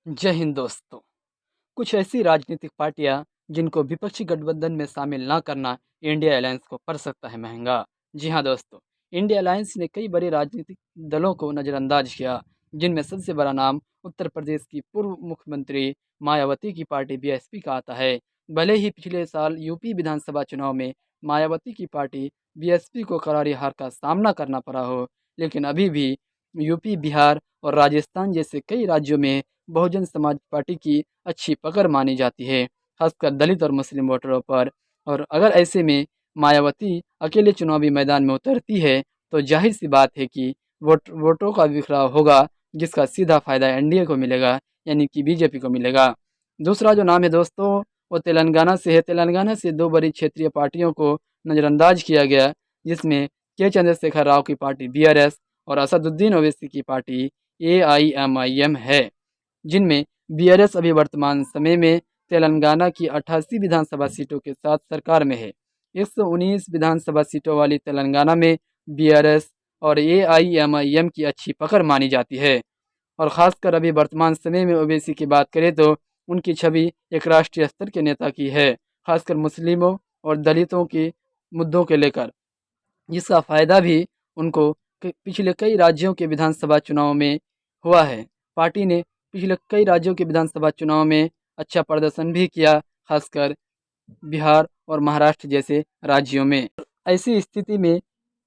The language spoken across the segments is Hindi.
जय हिंद दोस्तों। कुछ ऐसी राजनीतिक पार्टियां जिनको विपक्षी गठबंधन में शामिल ना करना इंडिया अलायंस को पड़ सकता है महंगा। जी हाँ दोस्तों, इंडिया अलायंस ने कई बड़े राजनीतिक दलों को नज़रअंदाज किया, जिनमें सबसे बड़ा नाम उत्तर प्रदेश की पूर्व मुख्यमंत्री मायावती की पार्टी बीएसपी का आता है। भले ही पिछले साल यूपी विधानसभा चुनाव में मायावती की पार्टी बीएसपी को करारी हार का सामना करना पड़ा हो, लेकिन अभी भी यूपी, बिहार और राजस्थान जैसे कई राज्यों में बहुजन समाज पार्टी की अच्छी पकड़ मानी जाती है, खासकर दलित और मुस्लिम वोटरों पर। और अगर ऐसे में मायावती अकेले चुनावी मैदान में उतरती है, तो जाहिर सी बात है कि वोटों का बिखराव होगा, जिसका सीधा फायदा एनडीए को मिलेगा, यानी कि बीजेपी को मिलेगा। दूसरा जो नाम है दोस्तों, वो तेलंगाना से है। तेलंगाना से दो बड़ी क्षेत्रीय पार्टियों को नज़रअंदाज किया गया, जिसमें के चंद्रशेखर राव की पार्टी बीआरएस और असदुद्दीन ओवैसी की पार्टी एआईएमआईएम है, जिनमें बीआरएस अभी वर्तमान समय में तेलंगाना की 88 विधानसभा सीटों के साथ सरकार में है। 119 विधानसभा सीटों वाली तेलंगाना में बीआरएस और एआईएमआईएम की अच्छी पकड़ मानी जाती है। और ख़ासकर अभी वर्तमान समय में ओवैसी की बात करें तो उनकी छवि एक राष्ट्रीय स्तर के नेता की है, खासकर मुस्लिमों और दलितों के मुद्दों के लेकर, जिसका फ़ायदा भी उनको पिछले कई राज्यों के विधानसभा चुनाव में हुआ है। पार्टी ने पिछले कई राज्यों के विधानसभा चुनाव में अच्छा प्रदर्शन भी किया, खासकर बिहार और महाराष्ट्र जैसे राज्यों में। ऐसी स्थिति में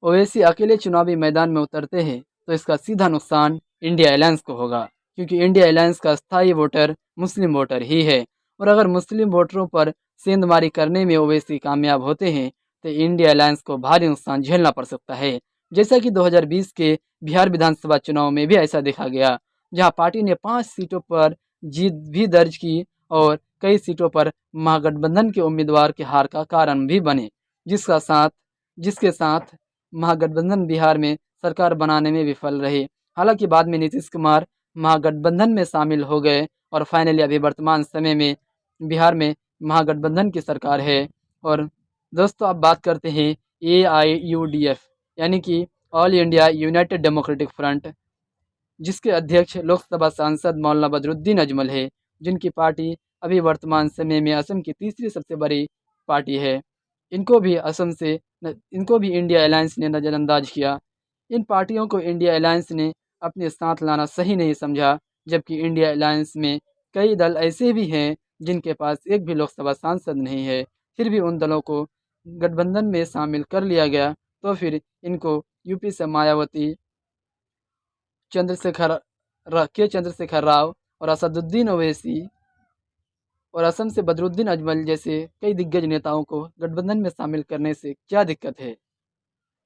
ओवैसी अकेले चुनावी मैदान में उतरते हैं, तो इसका सीधा नुकसान इंडिया अलायंस को होगा, क्योंकि इंडिया अलायंस का स्थायी वोटर मुस्लिम वोटर ही है। और अगर मुस्लिम वोटरों पर सेंधमारी करने में ओवैसी कामयाब होते हैं, तो इंडिया अलायंस को भारी नुकसान झेलना पड़ सकता है। जैसा कि 2020 के बिहार विधानसभा चुनाव में भी ऐसा देखा गया, जहां पार्टी ने 5 सीटों पर जीत भी दर्ज की और कई सीटों पर महागठबंधन के उम्मीदवार के हार का कारण भी बने, जिसके साथ महागठबंधन बिहार में सरकार बनाने में विफल रहे। हालांकि बाद में नीतीश कुमार महागठबंधन में शामिल हो गए और फाइनली अभी वर्तमान समय में बिहार में महागठबंधन की सरकार है। और दोस्तों, अब बात करते हैं एआईयूडीएफ, यानी कि all India United democratic front, जिसके अध्यक्ष लोकसभा सांसद मौलाना बदरुद्दीन अजमल है, जिनकी पार्टी अभी वर्तमान समय में असम की तीसरी सबसे बड़ी पार्टी है। इनको भी इंडिया अलायंस ने नज़रअंदाज किया। इन पार्टियों को इंडिया अलायंस ने अपने साथ लाना सही नहीं समझा, जबकि इंडिया अलायंस में कई दल ऐसे भी हैं जिनके पास एक भी लोकसभा सांसद नहीं है, फिर भी उन दलों को गठबंधन में शामिल कर लिया गया। तो फिर इनको यूपी से मायावती, चंद्रशेखर राव और असदुद्दीन ओवैसी और असम से बदरुद्दीन अजमल जैसे कई दिग्गज नेताओं को गठबंधन में शामिल करने से क्या दिक्कत है,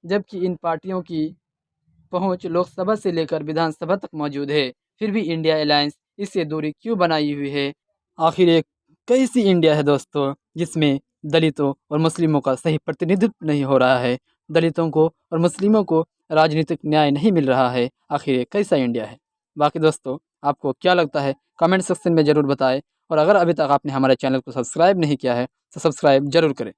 जबकि इन पार्टियों की पहुंच लोकसभा से लेकर विधानसभा तक मौजूद है। फिर भी इंडिया अलायंस इससे दूरी क्यों बनाई हुई है? आखिर एक कैसी इंडिया है दोस्तों, जिसमें दलितों और मुस्लिमों का सही प्रतिनिधित्व नहीं हो रहा है, दलितों को और मुस्लिमों को राजनीतिक न्याय नहीं मिल रहा है? आखिर ये कैसा इंडिया है? बाकी दोस्तों, आपको क्या लगता है कमेंट सेक्शन में ज़रूर बताएं। और अगर अभी तक आपने हमारे चैनल को सब्सक्राइब नहीं किया है, तो सब्सक्राइब जरूर करें।